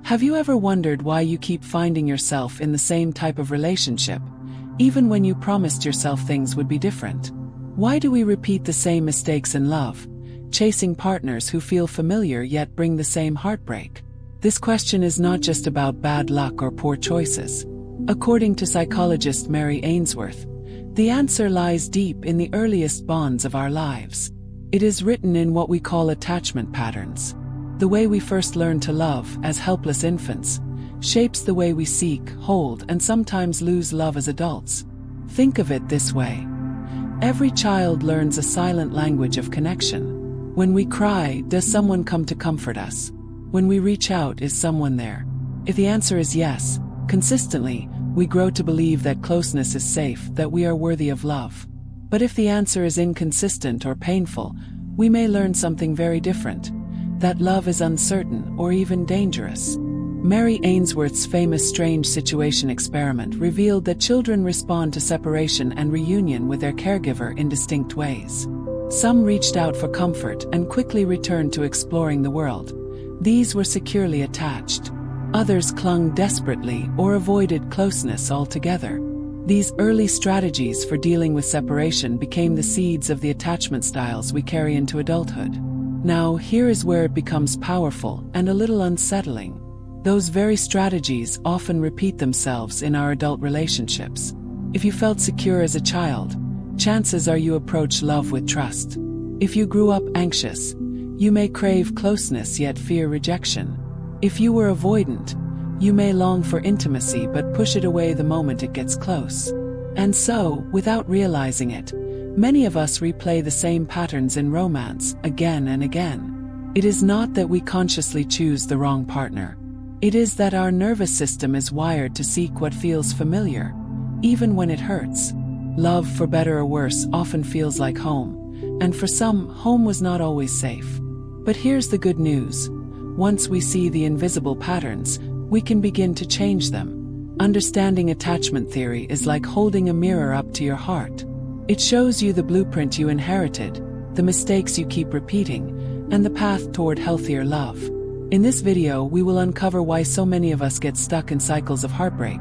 Have you ever wondered why you keep finding yourself in the same type of relationship, even when you promised yourself things would be different? Why do we repeat the same mistakes in love, chasing partners who feel familiar yet bring the same heartbreak? This question is not just about bad luck or poor choices. According to psychologist Mary Ainsworth, the answer lies deep in the earliest bonds of our lives. It is written in what we call attachment patterns. The way we first learn to love as helpless infants shapes the way we seek, hold, and sometimes lose love as adults. Think of it this way. Every child learns a silent language of connection. When we cry, does someone come to comfort us? When we reach out, is someone there? If the answer is yes, consistently, we grow to believe that closeness is safe, that we are worthy of love. But if the answer is inconsistent or painful, we may learn something very different, that love is uncertain or even dangerous. Mary Ainsworth's famous strange situation experiment revealed that children respond to separation and reunion with their caregiver in distinct ways. Some reached out for comfort and quickly returned to exploring the world. These were securely attached. Others clung desperately or avoided closeness altogether. These early strategies for dealing with separation became the seeds of the attachment styles we carry into adulthood. Now, here is where it becomes powerful and a little unsettling. Those very strategies often repeat themselves in our adult relationships. If you felt secure as a child, chances are you approach love with trust. If you grew up anxious, you may crave closeness yet fear rejection. If you were avoidant, you may long for intimacy but push it away the moment it gets close. And so, without realizing it, many of us replay the same patterns in romance again and again. It is not that we consciously choose the wrong partner. It is that our nervous system is wired to seek what feels familiar, even when it hurts. Love, for better or worse, often feels like home, and for some, home was not always safe. But here's the good news. Once we see the invisible patterns, we can begin to change them. Understanding attachment theory is like holding a mirror up to your heart. It shows you the blueprint you inherited, the mistakes you keep repeating, and the path toward healthier love. In this video, we will uncover why so many of us get stuck in cycles of heartbreak,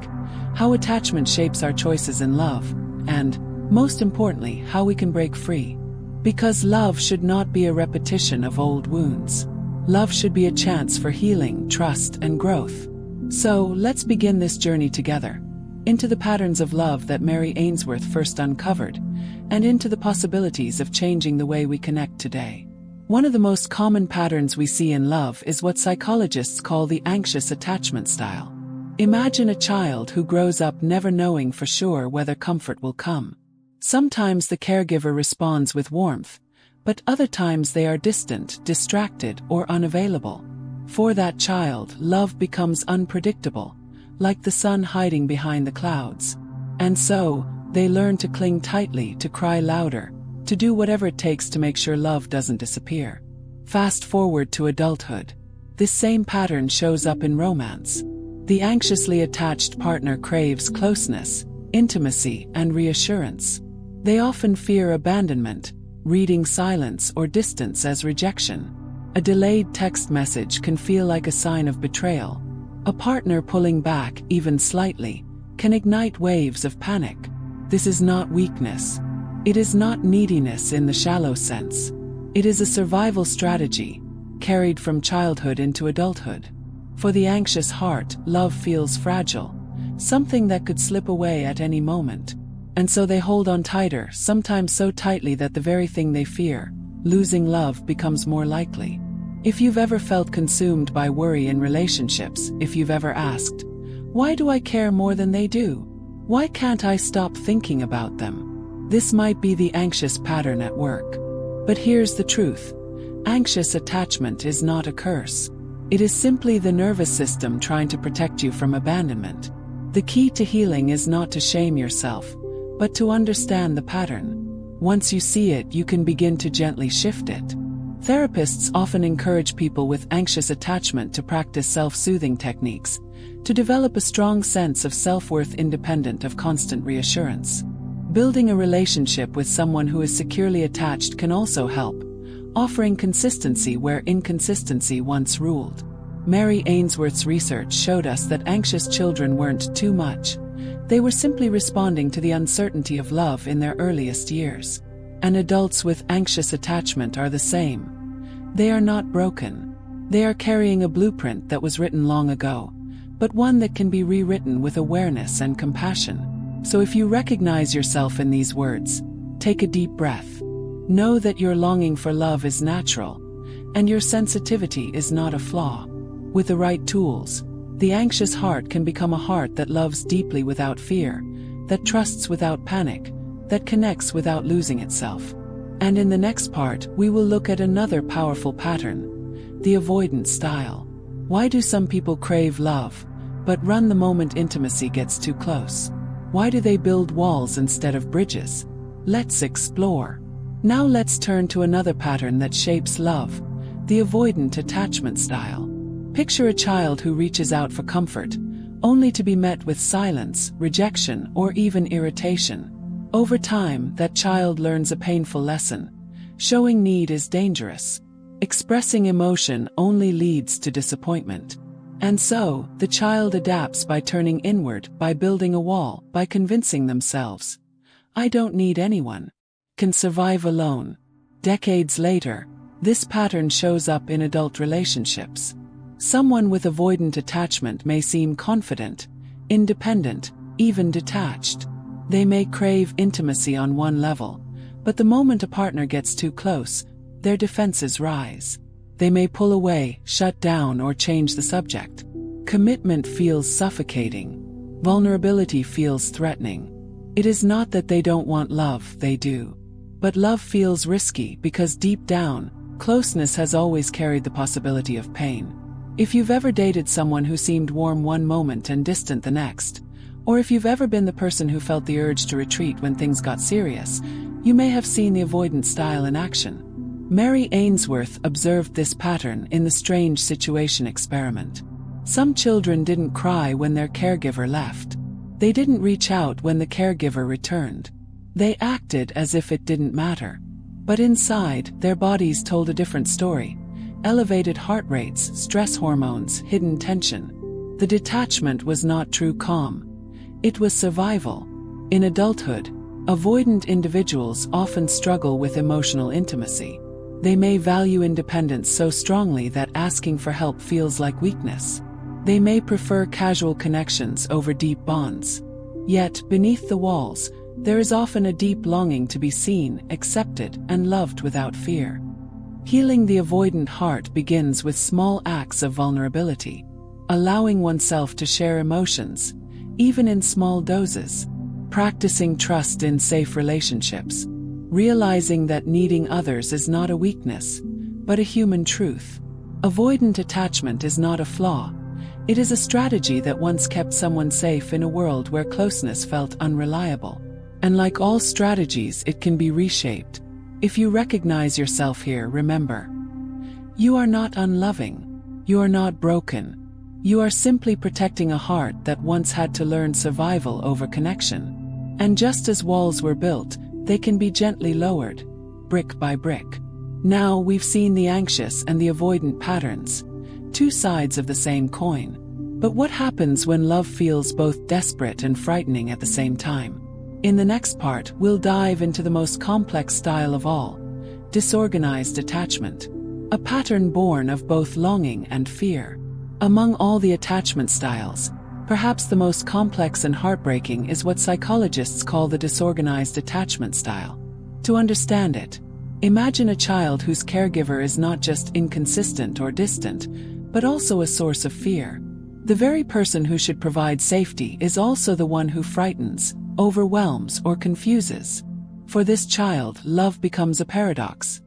how attachment shapes our choices in love, and, most importantly, how we can break free. Because love should not be a repetition of old wounds. Love should be a chance for healing, trust, and growth. So, let's begin this journey together, into the patterns of love that Mary Ainsworth first uncovered, and into the possibilities of changing the way we connect today. One of the most common patterns we see in love is what psychologists call the anxious attachment style. Imagine a child who grows up never knowing for sure whether comfort will come. Sometimes the caregiver responds with warmth, but other times they are distant, distracted, or unavailable. For that child, love becomes unpredictable, like the sun hiding behind the clouds. And so, they learn to cling tightly, to cry louder, to do whatever it takes to make sure love doesn't disappear. Fast forward to adulthood. This same pattern shows up in romance. The anxiously attached partner craves closeness, intimacy, and reassurance. They often fear abandonment, reading silence or distance as rejection. A delayed text message can feel like a sign of betrayal. A partner pulling back, even slightly, can ignite waves of panic. This is not weakness. It is not neediness in the shallow sense. It is a survival strategy, carried from childhood into adulthood. For the anxious heart, love feels fragile, something that could slip away at any moment. And so they hold on tighter, sometimes so tightly that the very thing they fear, losing love, becomes more likely. If you've ever felt consumed by worry in relationships, if you've ever asked, "Why do I care more than they do? Why can't I stop thinking about them?" This might be the anxious pattern at work. But here's the truth. Anxious attachment is not a curse. It is simply the nervous system trying to protect you from abandonment. The key to healing is not to shame yourself, but to understand the pattern. Once you see it, you can begin to gently shift it. Therapists often encourage people with anxious attachment to practice self-soothing techniques, to develop a strong sense of self-worth independent of constant reassurance. Building a relationship with someone who is securely attached can also help, offering consistency where inconsistency once ruled. Mary Ainsworth's research showed us that anxious children weren't too much. They were simply responding to the uncertainty of love in their earliest years. And adults with anxious attachment are the same. They are not broken. They are carrying a blueprint that was written long ago, but one that can be rewritten with awareness and compassion. So if you recognize yourself in these words, take a deep breath. Know that your longing for love is natural, and your sensitivity is not a flaw. With the right tools, the anxious heart can become a heart that loves deeply without fear, that trusts without panic, that connects without losing itself. And in the next part, we will look at another powerful pattern, the avoidant style. Why do some people crave love, but run the moment intimacy gets too close? Why do they build walls instead of bridges? Let's explore. Now let's turn to another pattern that shapes love, the avoidant attachment style. Picture a child who reaches out for comfort, only to be met with silence, rejection, or even irritation. Over time, that child learns a painful lesson. Showing need is dangerous. Expressing emotion only leads to disappointment. And so, the child adapts by turning inward, by building a wall, by convincing themselves, "I don't need anyone. Can survive alone." Decades later, this pattern shows up in adult relationships. Someone with avoidant attachment may seem confident, independent, even detached. They may crave intimacy on one level, but the moment a partner gets too close, their defenses rise. They may pull away, shut down, or change the subject. Commitment feels suffocating. Vulnerability feels threatening. It is not that they don't want love, they do. But love feels risky because deep down, closeness has always carried the possibility of pain. If you've ever dated someone who seemed warm one moment and distant the next, or if you've ever been the person who felt the urge to retreat when things got serious, you may have seen the avoidant style in action. Mary Ainsworth observed this pattern in the strange situation experiment. Some children didn't cry when their caregiver left. They didn't reach out when the caregiver returned. They acted as if it didn't matter. But inside, their bodies told a different story. Elevated heart rates, stress hormones, hidden tension. The detachment was not true calm. It was survival. In adulthood, avoidant individuals often struggle with emotional intimacy. They may value independence so strongly that asking for help feels like weakness. They may prefer casual connections over deep bonds. Yet, beneath the walls, there is often a deep longing to be seen, accepted, and loved without fear. Healing the avoidant heart begins with small acts of vulnerability, allowing oneself to share emotions, even in small doses, practicing trust in safe relationships, realizing that needing others is not a weakness, but a human truth. Avoidant attachment is not a flaw. It is a strategy that once kept someone safe in a world where closeness felt unreliable. And like all strategies, it can be reshaped. If you recognize yourself here, remember, you are not unloving. You are not broken. You are simply protecting a heart that once had to learn survival over connection. And just as walls were built, they can be gently lowered, brick by brick. Now we've seen the anxious and the avoidant patterns, two sides of the same coin. But what happens when love feels both desperate and frightening at the same time? In the next part, we'll dive into the most complex style of all, disorganized attachment, a pattern born of both longing and fear. Among all the attachment styles, perhaps the most complex and heartbreaking is what psychologists call the disorganized attachment style. To understand it, imagine a child whose caregiver is not just inconsistent or distant, but also a source of fear. The very person who should provide safety is also the one who frightens, overwhelms, or confuses. For this child, love becomes a paradox.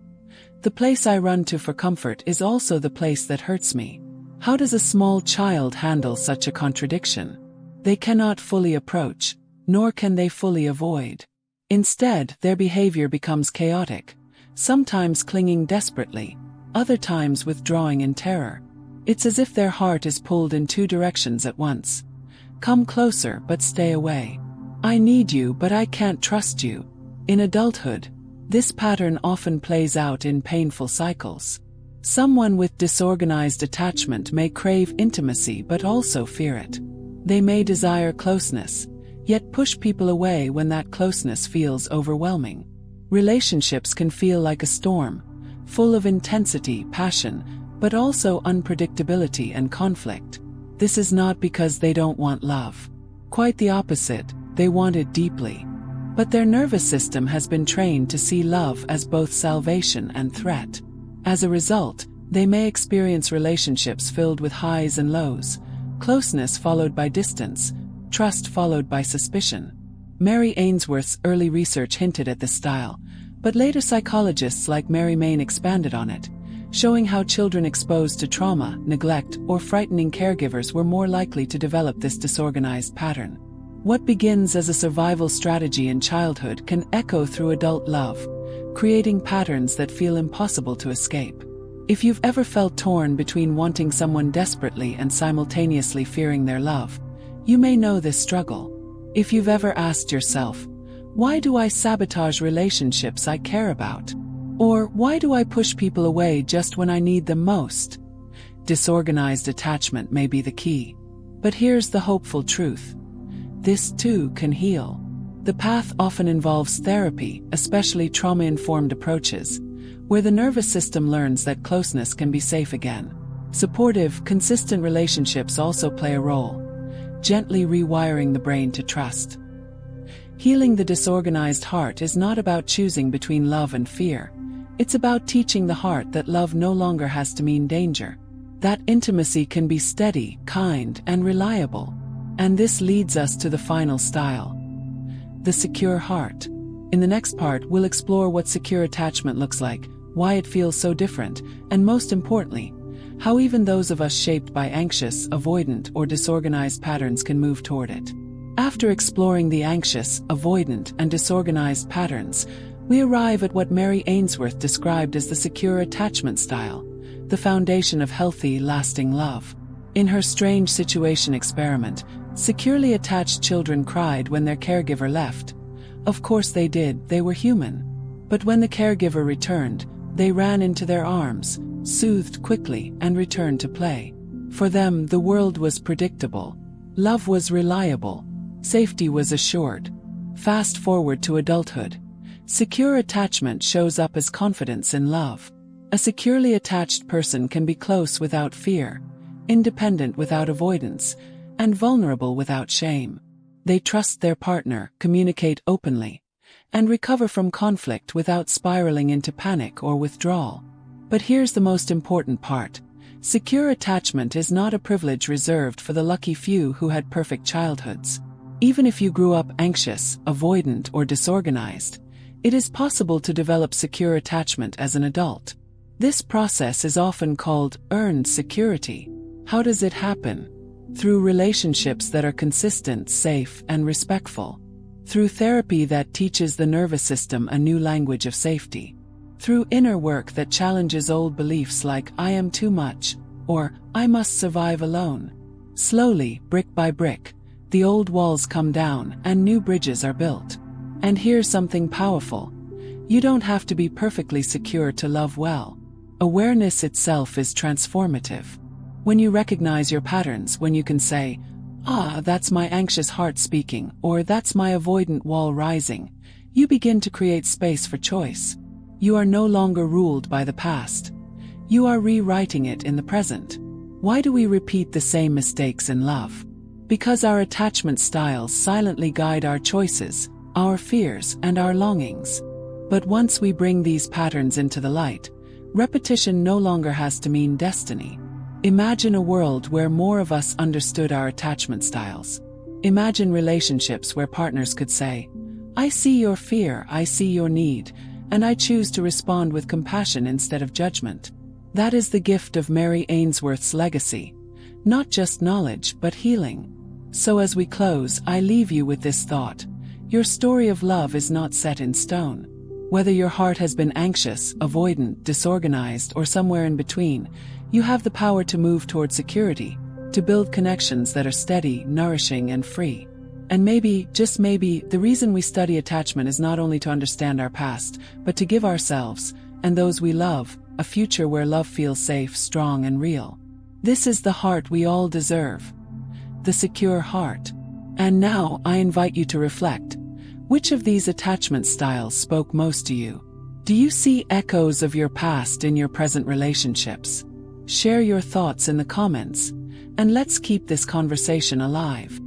The place I run to for comfort is also the place that hurts me. How does a small child handle such a contradiction? They cannot fully approach, nor can they fully avoid. Instead, their behavior becomes chaotic, sometimes clinging desperately, other times withdrawing in terror. It's as if their heart is pulled in two directions at once. Come closer, but stay away. I need you, but I can't trust you. In adulthood, this pattern often plays out in painful cycles. Someone with disorganized attachment may crave intimacy but also fear it. They may desire closeness, yet push people away when that closeness feels overwhelming. Relationships can feel like a storm, full of intensity, passion, but also unpredictability and conflict. This is not because they don't want love. Quite the opposite, they want it deeply. But their nervous system has been trained to see love as both salvation and threat. As a result, they may experience relationships filled with highs and lows, closeness followed by distance, trust followed by suspicion. Mary Ainsworth's early research hinted at this style, but later psychologists like Mary Main expanded on it, showing how children exposed to trauma, neglect, or frightening caregivers were more likely to develop this disorganized pattern. What begins as a survival strategy in childhood can echo through adult love, creating patterns that feel impossible to escape. If you've ever felt torn between wanting someone desperately and simultaneously fearing their love, you may know this struggle. If you've ever asked yourself, why do I sabotage relationships I care about? Or why do I push people away just when I need them most? Disorganized attachment may be the key. But here's the hopeful truth. This too can heal. The path often involves therapy, especially trauma-informed approaches, where the nervous system learns that closeness can be safe again. Supportive, consistent relationships also play a role, gently rewiring the brain to trust. Healing the disorganized heart is not about choosing between love and fear. It's about teaching the heart that love no longer has to mean danger. That intimacy can be steady, kind, and reliable. And this leads us to the final style, the secure heart. In the next part, we'll explore what secure attachment looks like, why it feels so different, and most importantly, how even those of us shaped by anxious, avoidant, or disorganized patterns can move toward it. After exploring the anxious, avoidant, and disorganized patterns, we arrive at what Mary Ainsworth described as the secure attachment style, the foundation of healthy, lasting love. In her strange situation experiment, securely attached children cried when their caregiver left. Of course they did, they were human. But when the caregiver returned, they ran into their arms, soothed quickly, and returned to play. For them, the world was predictable. Love was reliable. Safety was assured. Fast forward to adulthood. Secure attachment shows up as confidence in love. A securely attached person can be close without fear, independent without avoidance, and vulnerable without shame. They trust their partner, communicate openly, and recover from conflict without spiraling into panic or withdrawal. But here's the most important part. Secure attachment is not a privilege reserved for the lucky few who had perfect childhoods. Even if you grew up anxious, avoidant, or disorganized, it is possible to develop secure attachment as an adult. This process is often called earned security. How does it happen? Through relationships that are consistent, safe, and respectful. Through therapy that teaches the nervous system a new language of safety. Through inner work that challenges old beliefs like I am too much, or I must survive alone. Slowly, brick by brick, the old walls come down and new bridges are built. And here's something powerful. You don't have to be perfectly secure to love well. Awareness itself is transformative. When you recognize your patterns, when you can say, that's my anxious heart speaking, or that's my avoidant wall rising, you begin to create space for choice. You are no longer ruled by the past. You are rewriting it in the present. Why do we repeat the same mistakes in love? Because our attachment styles silently guide our choices, our fears, and our longings. But once we bring these patterns into the light, repetition no longer has to mean destiny. Imagine a world where more of us understood our attachment styles. Imagine relationships where partners could say, I see your fear, I see your need, and I choose to respond with compassion instead of judgment. That is the gift of Mary Ainsworth's legacy. Not just knowledge, but healing. So as we close, I leave you with this thought. Your story of love is not set in stone. Whether your heart has been anxious, avoidant, disorganized, or somewhere in between, you have the power to move toward security, to build connections that are steady, nourishing, and free. And maybe, just maybe, the reason we study attachment is not only to understand our past, but to give ourselves, and those we love, a future where love feels safe, strong, and real. This is the heart we all deserve. The secure heart. And now, I invite you to reflect. Which of these attachment styles spoke most to you? Do you see echoes of your past in your present relationships? Share your thoughts in the comments, and let's keep this conversation alive.